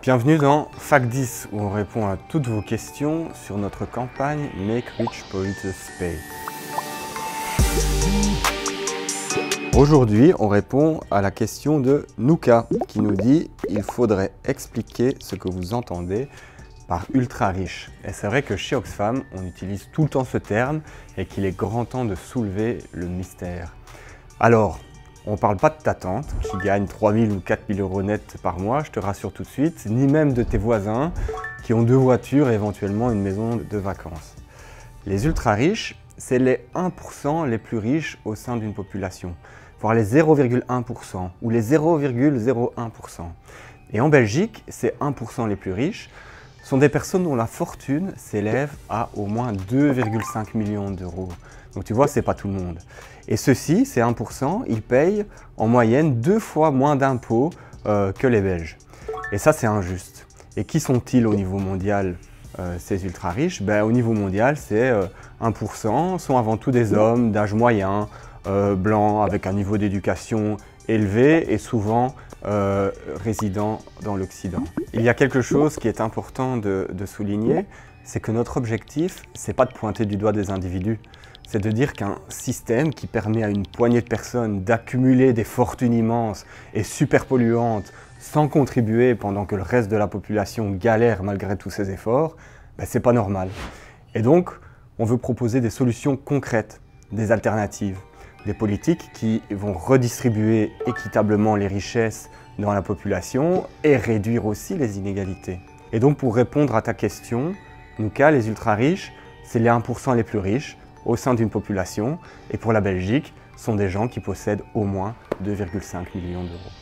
Bienvenue dans Fac 10 où on répond à toutes vos questions sur notre campagne Make Rich Polluters Pay. Aujourd'hui, on répond à la question de Nouka qui nous dit « Il faudrait expliquer ce que vous entendez par ultra riche ». Et c'est vrai que chez Oxfam, on utilise tout le temps ce terme et qu'il est grand temps de soulever le mystère. Alors, on ne parle pas de ta tante qui gagne 3 000 ou 4 000 euros net par mois, je te rassure tout de suite, ni même de tes voisins qui ont 2 voitures et éventuellement une maison de vacances. Les ultra riches, c'est les 1% les plus riches au sein d'une population, voire les 0,1% ou les 0,01%. Et en Belgique, ces 1% les plus riches sont des personnes dont la fortune s'élève à au moins 2,5 millions d'euros. Donc tu vois, c'est pas tout le monde. Et ceux-ci, ces 1%, ils payent en moyenne 2 fois moins d'impôts que les Belges. Et ça, c'est injuste. Et qui sont-ils au niveau mondial, ces ultra riches? Au niveau mondial, c'est 1% sont avant tout des hommes d'âge moyen, blancs, avec un niveau d'éducation élevé et souvent résidant dans l'Occident. Il y a quelque chose qui est important de souligner, c'est que notre objectif, c'est pas de pointer du doigt des individus. C'est de dire qu'un système qui permet à une poignée de personnes d'accumuler des fortunes immenses et super polluantes sans contribuer pendant que le reste de la population galère malgré tous ses efforts, c'est pas normal. Et donc, on veut proposer des solutions concrètes, des alternatives, des politiques qui vont redistribuer équitablement les richesses dans la population et réduire aussi les inégalités. Et donc, pour répondre à ta question, Nouka, les ultra riches, c'est les 1% les plus riches au sein d'une population, et pour la Belgique, sont des gens qui possèdent au moins 2,5 millions d'euros.